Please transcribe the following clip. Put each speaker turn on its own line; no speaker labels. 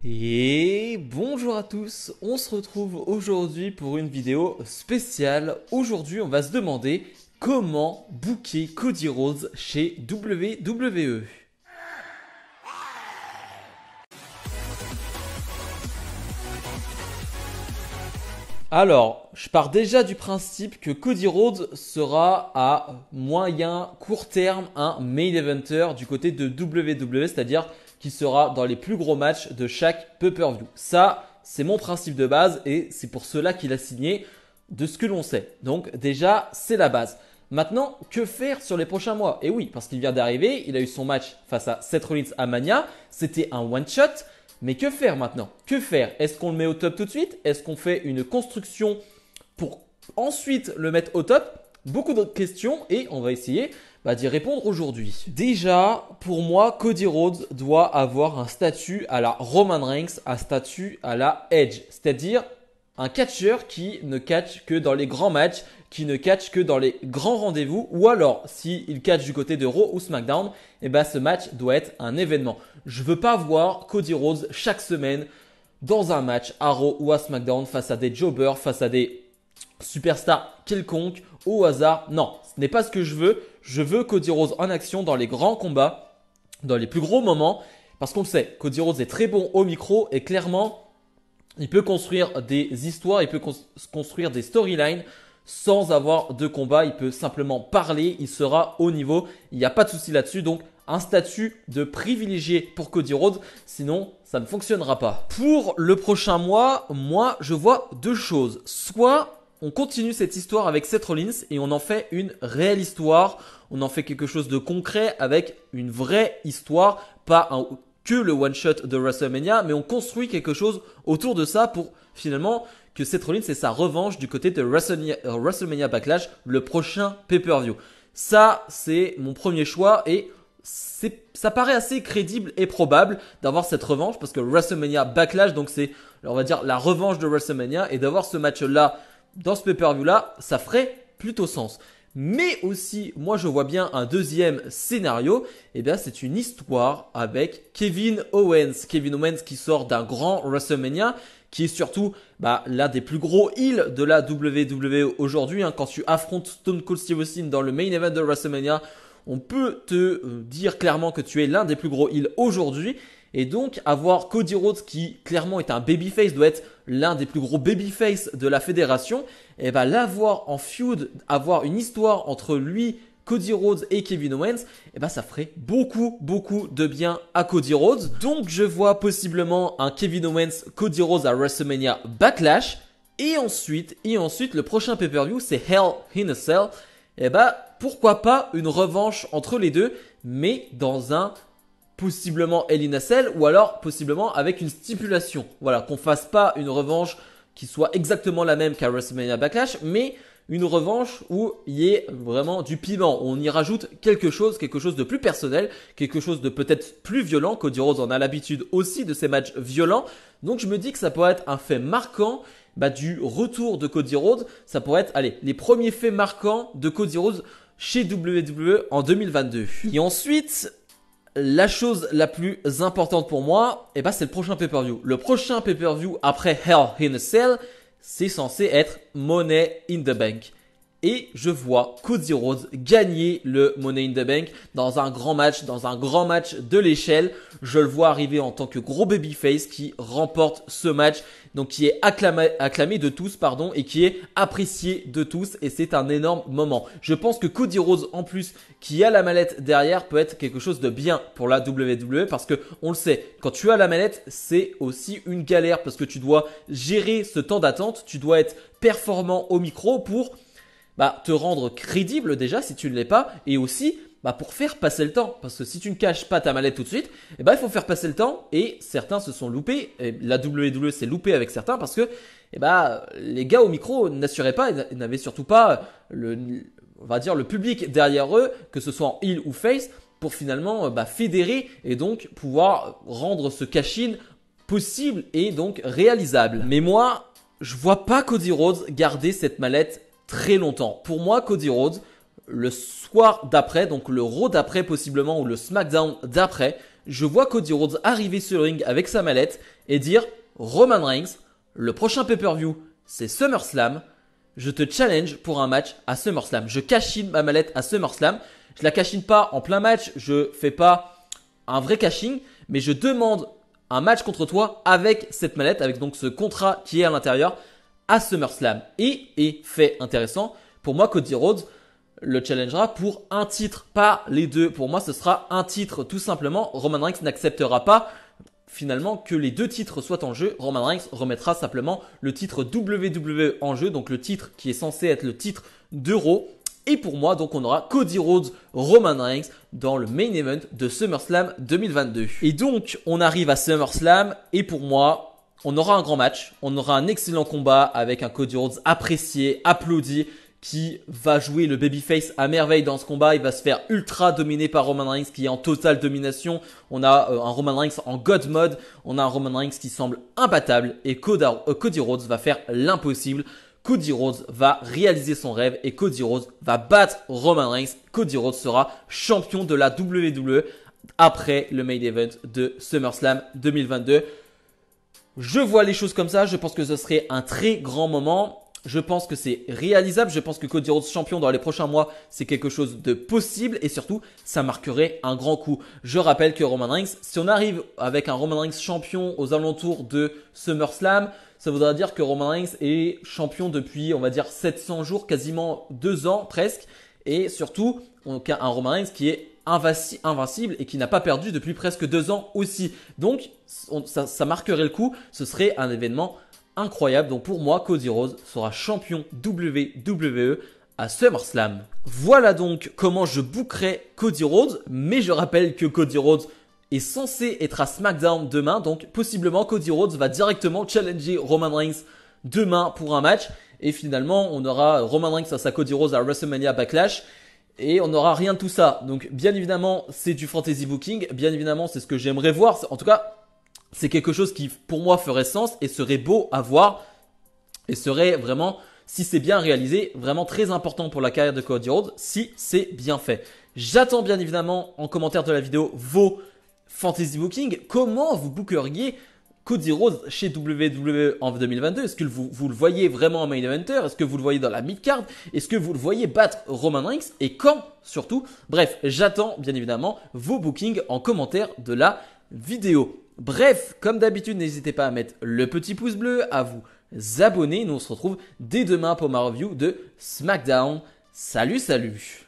Et bonjour à tous, on se retrouve aujourd'hui pour une vidéo spéciale. Aujourd'hui, on va se demander comment booker Cody Rhodes chez WWE. Alors, je pars déjà du principe que Cody Rhodes sera à moyen, court terme un main eventer du côté de WWE, c'est-à-dire qu'il sera dans les plus gros matchs de chaque pay-per-view. Ça, c'est mon principe de base et c'est pour cela qu'il a signé de ce que l'on sait. Donc déjà, c'est la base. Maintenant, que faire sur les prochains mois? Et oui, parce qu'il vient d'arriver, il a eu son match face à Seth Rollins à Mania, c'était un one-shot. Mais que faire maintenant? Que faire? Est-ce qu'on le met au top tout de suite? Est-ce qu'on fait une construction pour ensuite le mettre au top? Beaucoup d'autres questions et on va essayer d'y répondre aujourd'hui. Déjà, pour moi, Cody Rhodes doit avoir un statut à la Roman Reigns, un statut à la Edge. C'est-à-dire un catcheur qui ne catch que dans les grands matchs, qui ne catch que dans les grands rendez-vous, ou alors s'il catch du côté de Raw ou SmackDown, ce match doit être un événement. Je veux pas voir Cody Rhodes chaque semaine dans un match à Raw ou à SmackDown face à des jobbers, face à des superstars quelconques au hasard. Non, ce n'est pas ce que je veux. Je veux Cody Rhodes en action dans les grands combats, dans les plus gros moments, parce qu'on le sait, Cody Rhodes est très bon au micro et clairement, il peut construire des histoires, il peut construire des storylines sans avoir de combat. Il peut simplement parler, il sera au niveau. Il n'y a pas de souci là-dessus. Donc, un statut de privilégié pour Cody Rhodes. Sinon, ça ne fonctionnera pas. Pour le prochain mois, moi, je vois deux choses. Soit on continue cette histoire avec Seth Rollins et on en fait une réelle histoire. On en fait quelque chose de concret avec une vraie histoire, pas que le one-shot de WrestleMania, mais on construit quelque chose autour de ça pour finalement que Seth Rollins ait sa revanche du côté de WrestleMania Backlash, le prochain pay-per-view. Ça, c'est mon premier choix et ça paraît assez crédible et probable d'avoir cette revanche parce que WrestleMania Backlash, donc c'est, on va dire, la revanche de WrestleMania et d'avoir ce match-là dans ce pay-per-view-là, ça ferait plutôt sens. Mais aussi, moi je vois bien un deuxième scénario, c'est une histoire avec Kevin Owens. Kevin Owens qui sort d'un grand WrestleMania, qui est surtout l'un des plus gros heels de la WWE aujourd'hui. Quand tu affrontes Stone Cold Steve Austin dans le main event de WrestleMania, on peut te dire clairement que tu es l'un des plus gros heels aujourd'hui. Et donc, avoir Cody Rhodes qui clairement est un babyface, doit être l'un des plus gros babyface de la fédération, l'avoir en feud, avoir une histoire entre lui, Cody Rhodes et Kevin Owens, ça ferait beaucoup de bien à Cody Rhodes. Donc, je vois possiblement un Kevin Owens, Cody Rhodes à WrestleMania Backlash. Et ensuite, le prochain pay-per-view, c'est Hell in a Cell. Pourquoi pas une revanche entre les deux, mais dans un possiblement Hell in a Cell ou alors possiblement avec une stipulation. Voilà, qu'on fasse pas une revanche qui soit exactement la même qu'à WrestleMania Backlash, mais une revanche où il y ait vraiment du piment. On y rajoute quelque chose de plus personnel, quelque chose de peut-être plus violent. Cody Rhodes en a l'habitude aussi de ces matchs violents. Donc je me dis que ça pourrait être un fait marquant du retour de Cody Rhodes. Ça pourrait être, les premiers faits marquants de Cody Rhodes chez WWE en 2022. Et ensuite, la chose la plus importante pour moi, c'est le prochain pay-per-view. Le prochain pay-per-view après Hell in a Cell, c'est censé être Money in the Bank. Et je vois Cody Rhodes gagner le Money in the Bank dans un grand match de l'échelle. Je le vois arriver en tant que gros babyface qui remporte ce match, donc qui est acclamé de tous, et qui est apprécié de tous. Et c'est un énorme moment. Je pense que Cody Rhodes, en plus, qui a la mallette derrière, peut être quelque chose de bien pour la WWE parce que on le sait, quand tu as la mallette, c'est aussi une galère parce que tu dois gérer ce temps d'attente, tu dois être performant au micro pour te rendre crédible déjà si tu ne l'es pas et aussi pour faire passer le temps parce que si tu ne caches pas ta mallette tout de suite, il faut faire passer le temps et certains se sont loupés, et la WWE s'est loupée avec certains parce que les gars au micro n'assuraient pas, ils n'avaient surtout pas le public derrière eux, que ce soit en heel ou face, pour finalement fédérer et donc pouvoir rendre ce cash-in possible et donc réalisable. Mais moi, je vois pas Cody Rhodes garder cette mallette très longtemps. Pour moi, Cody Rhodes, le soir d'après, donc le Raw d'après possiblement ou le SmackDown d'après, je vois Cody Rhodes arriver sur le ring avec sa mallette et dire Roman Reigns, le prochain pay-per-view, c'est SummerSlam. Je te challenge pour un match à SummerSlam. Je cash-in ma mallette à SummerSlam. Je la cash-in pas en plein match. Je fais pas un vrai cash-in, mais je demande un match contre toi avec cette mallette, avec donc ce contrat qui est à l'intérieur à SummerSlam. Et fait intéressant, pour moi, Cody Rhodes le challengera pour un titre, pas les deux. Pour moi, ce sera un titre tout simplement. Roman Reigns n'acceptera pas finalement que les deux titres soient en jeu. Roman Reigns remettra simplement le titre WWE en jeu, donc le titre qui est censé être le titre d'Euro. Et pour moi, donc on aura Cody Rhodes, Roman Reigns dans le main event de SummerSlam 2022. Et donc on arrive à SummerSlam et pour moi, on aura un grand match, on aura un excellent combat avec un Cody Rhodes apprécié, applaudi, qui va jouer le babyface à merveille dans ce combat. Il va se faire ultra dominer par Roman Reigns qui est en totale domination. On a un Roman Reigns en God mode. On a un Roman Reigns qui semble imbattable. Et Cody Rhodes va faire l'impossible. Cody Rhodes va réaliser son rêve et Cody Rhodes va battre Roman Reigns. Cody Rhodes sera champion de la WWE après le main event de SummerSlam 2022. Je vois les choses comme ça. Je pense que ce serait un très grand moment. Je pense que c'est réalisable. Je pense que Cody Rhodes champion dans les prochains mois, c'est quelque chose de possible. Et surtout, ça marquerait un grand coup. Je rappelle que Roman Reigns, si on arrive avec un Roman Reigns champion aux alentours de SummerSlam, ça voudra dire que Roman Reigns est champion depuis, on va dire, 700 jours, quasiment 2 ans presque. Et surtout, un Roman Reigns qui est invincible et qui n'a pas perdu depuis presque 2 ans aussi. Donc, ça marquerait le coup. Ce serait un événement incroyable. Donc pour moi, Cody Rhodes sera champion WWE à SummerSlam. Voilà donc comment je bookerai Cody Rhodes. Mais je rappelle que Cody Rhodes est censé être à SmackDown demain. Donc possiblement Cody Rhodes va directement challenger Roman Reigns demain pour un match. Et finalement, on aura Roman Reigns face à Cody Rhodes à WrestleMania Backlash. Et on n'aura rien de tout ça. Donc bien évidemment, c'est du fantasy booking. Bien évidemment, c'est ce que j'aimerais voir. En tout cas, c'est quelque chose qui, pour moi, ferait sens et serait beau à voir. Et serait vraiment, si c'est bien réalisé, vraiment très important pour la carrière de Cody Rhodes, si c'est bien fait. J'attends bien évidemment en commentaire de la vidéo vos fantasy booking. Comment vous bookeriez Cody Rhodes chez WWE en 2022? Est-ce que vous le voyez vraiment en main eventer? Est-ce que vous le voyez dans la mid-card? Est-ce que vous le voyez battre Roman Reigns? Et quand surtout? Bref, j'attends bien évidemment vos bookings en commentaire de la vidéo. Bref, comme d'habitude, n'hésitez pas à mettre le petit pouce bleu, à vous abonner. Nous on se retrouve dès demain pour ma review de SmackDown. Salut, salut!